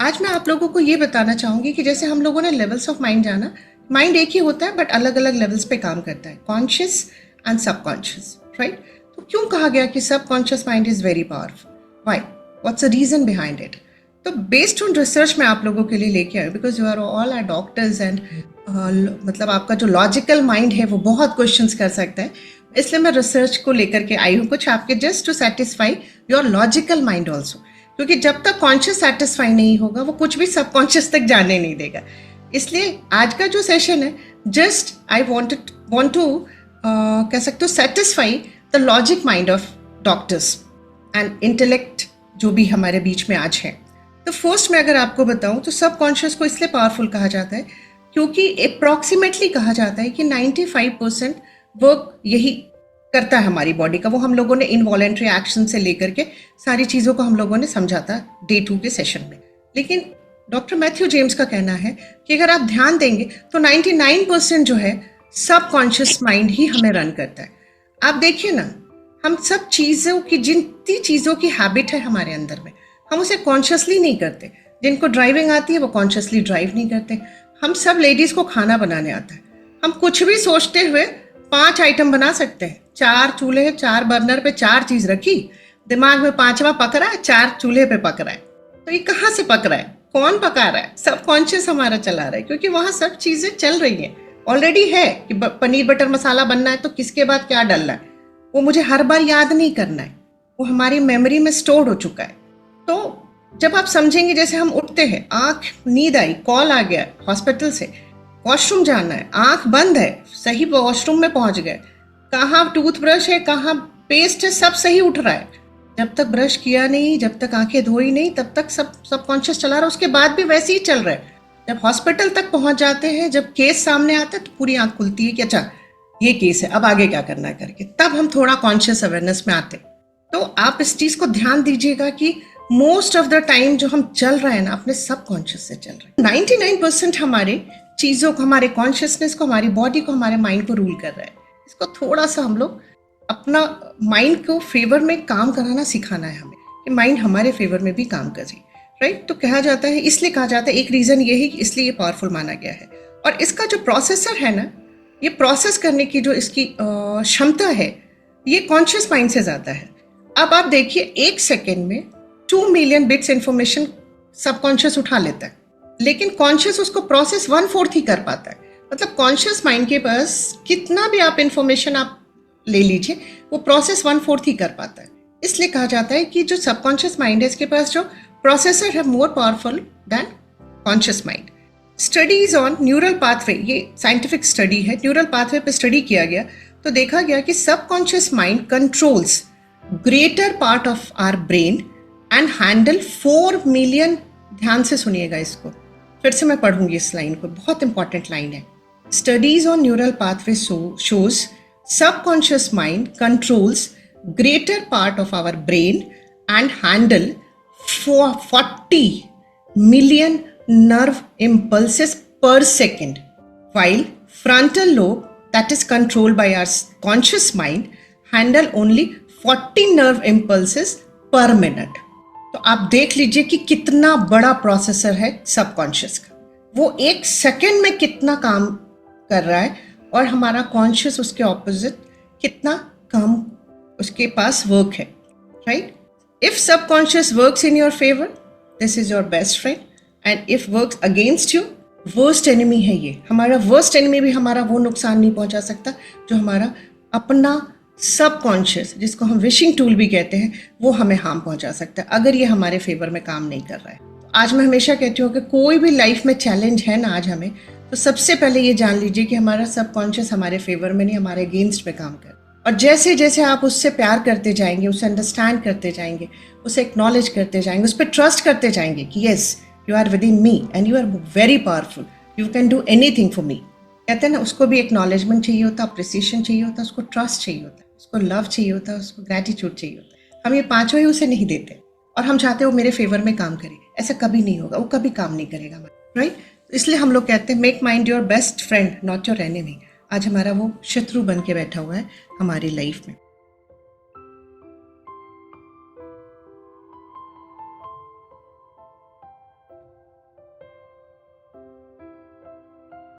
आज मैं आप लोगों को ये बताना चाहूंगी कि जैसे हम लोगों ने लेवल्स ऑफ माइंड जाना, माइंड एक ही होता है बट अलग अलग लेवल्स पे काम करता है, कॉन्शियस एंड सबकॉन्शियस, राइट। तो क्यों कहा गया कि subconscious mind is very powerful, why, what's the reason behind it? तो बेस्ड ऑन रिसर्च मैं आप लोगों के लिए लेके आई, because you are all are doctors and मतलब आपका जो लॉजिकल माइंड है वो बहुत क्वेश्चंस कर सकता है, इसलिए मैं रिसर्च को लेकर के आई हूँ कुछ आपके, just to satisfy your logical mind also. क्योंकि जब तक कॉन्शियस सेटिस्फाई नहीं होगा वो कुछ भी सबकॉन्शियस तक जाने नहीं देगा। इसलिए आज का जो सेशन है, जस्ट आई वांट टू कह सकते हो satisfy the logic mind of doctors and intellect जो भी हमारे बीच में आज है। तो फर्स्ट मैं अगर आपको बताऊं तो सबकॉन्शियस को इसलिए पावरफुल कहा जाता है क्योंकि अप्रॉक्सीमेटली कहा जाता है कि 95% वर्क यही करता है हमारी बॉडी का। वो हम लोगों ने इनवॉलेंट्री एक्शन से लेकर के सारी चीज़ों को हम लोगों ने समझा था डे 2 के सेशन में। लेकिन डॉक्टर मैथ्यू जेम्स का कहना है कि अगर आप ध्यान देंगे तो 99% जो है सबकॉन्शियस माइंड ही हमें रन करता है। आप देखिए ना, हम सब चीज़ों की, जितनी चीज़ों की हैबिट है हमारे अंदर में, हम उसे कॉन्शियसली नहीं करते। जिनको ड्राइविंग आती है वो कॉन्शियसली ड्राइव नहीं करते। हम सब लेडीज़ को खाना बनाने आता है, हम कुछ भी सोचते हुए 5 आइटम बना सकते हैं। 4 चूल्हे, 4 बर्नर पे 4 चीज रखी, दिमाग में 5वां पक रहा है, 4 चूल्हे पे पक रहा है। तो ये कहाँ से पक रहा है, कौन पका रहा है? सबकॉन्शियस हमारा चला रहा है, क्योंकि वहां सब चीजें चल रही हैं, ऑलरेडी है कि पनीर बटर मसाला बनना है तो किसके बाद क्या डालना है, वो मुझे हर बार याद नहीं करना है, वो हमारी मेमोरी में स्टोर हो चुका है। तो जब आप समझेंगे, जैसे हम उठते हैं, आंख, नींद आई, कॉल आ गया हॉस्पिटल से, वॉशरूम जाना है, आंख बंद है, सही वॉशरूम में पहुंच गए, कहाँ टूथब्रश है, कहाँ पेस्ट है, सब सही उठ रहा है। जब तक ब्रश किया नहीं, जब तक आंखें धोई नहीं, तब तक सब कॉन्शियस चला रहा है, उसके बाद भी वैसे ही चल रहा है। जब हॉस्पिटल तक पहुंच जाते हैं, जब केस सामने आता है तो पूरी आंख खुलती है कि अच्छा ये केस है, अब आगे क्या करना है करके, तब हम थोड़ा कॉन्शियस अवेयरनेस में आते। तो आप इस चीज को ध्यान दीजिएगा कि मोस्ट ऑफ द टाइम जो हम चल रहे हैं ना, अपने सबकॉन्शियस से चल रहे हैं। 99% हमारे चीजों को, हमारे कॉन्शियसनेस को, हमारी बॉडी को, हमारे माइंड को रूल कर रहा है। इसको थोड़ा सा हम लोग अपना माइंड को फेवर में काम कराना सिखाना है हमें, कि माइंड हमारे फेवर में भी काम करे, राइट। तो कहा जाता है, इसलिए कहा जाता है, एक रीजन ये है कि इसलिए ये पावरफुल माना गया है। और इसका जो प्रोसेसर है ना, ये प्रोसेस करने की जो इसकी क्षमता है, ये कॉन्शियस माइंड से ज्यादा है। अब आप देखिए, 1 सेकेंड में 2 मिलियन बिट्स इंफॉर्मेशन सबकॉन्शियस उठा लेता है, लेकिन कॉन्शियस उसको प्रोसेस 1/4 ही कर पाता है। मतलब कॉन्शियस माइंड के पास कितना भी आप इंफॉर्मेशन आप ले लीजिए, वो प्रोसेस 1/4 ही कर पाता है। इसलिए कहा जाता है कि जो सबकॉन्शियस माइंड है, इसके पास जो प्रोसेसर है more powerful than conscious mind. Studies on neural pathway, ये साइंटिफिक स्टडी है, न्यूरल पाथवे पे स्टडी किया गया, तो देखा गया कि subconscious mind controls greater part of our brain and handle 4 million, ध्यान से सुनिएगा इसको, फिर से मैं पढ़ूंगी इस लाइन को, बहुत इंपॉर्टेंट लाइन है। Studies on neural pathway shows subconscious mind controls greater part of our brain and handle 40 million nerve impulses per second, while frontal lobe, that is controlled by our conscious mind, handle only 40 nerve impulses per minute. तो आप देख लीजिए कि कितना बड़ा processor है subconscious का, वो 1 सेकेंड में कितना काम कर रहा है, और हमारा कॉन्शियस उसके ऑपोजिट कितना कम उसके पास वर्क है, right. If subconscious works in your favour, this is your best friend, and if works against you, worst enemy है ये। हमारा वर्स्ट एनिमी भी हमारा वो नुकसान नहीं पहुंचा सकता जो हमारा अपना सबकॉन्शियस, जिसको हम विशिंग टूल भी कहते हैं, वो हमें हार्म पहुंचा सकता है अगर ये हमारे फेवर में काम नहीं कर रहा है। आज मैं हमेशा कहती हूँ कि कोई भी लाइफ में चैलेंज है ना आज हमें, तो सबसे पहले ये जान लीजिए कि हमारा सबकॉन्शियस हमारे फेवर में नहीं, हमारे अगेंस्ट में काम कर। और जैसे जैसे आप उससे प्यार करते जाएंगे, उसे अंडरस्टैंड करते जाएंगे, उसे एक्नॉलेज करते जाएंगे, उस पर ट्रस्ट करते जाएंगे कि yes you are within me and you are very powerful, you can do anything for me. कहते हैं ना, उसको भी एक्नॉलेजमेंट चाहिए होता, अप्रिसिएशन चाहिए होता, उसको ट्रस्ट चाहिए होता, उसको लव चाहिए होता, उसको ग्रैटिट्यूड चाहिए होता। हम ये 5 ही उसे नहीं देते, और हम चाहते हैं वो मेरे फेवर में काम करे। ऐसा कभी नहीं होगा, वो कभी काम नहीं करेगा, राइट। इसलिए हम लोग कहते हैं make mind your best friend not your enemy. आज हमारा वो शत्रु बन के बैठा हुआ है हमारी लाइफ में।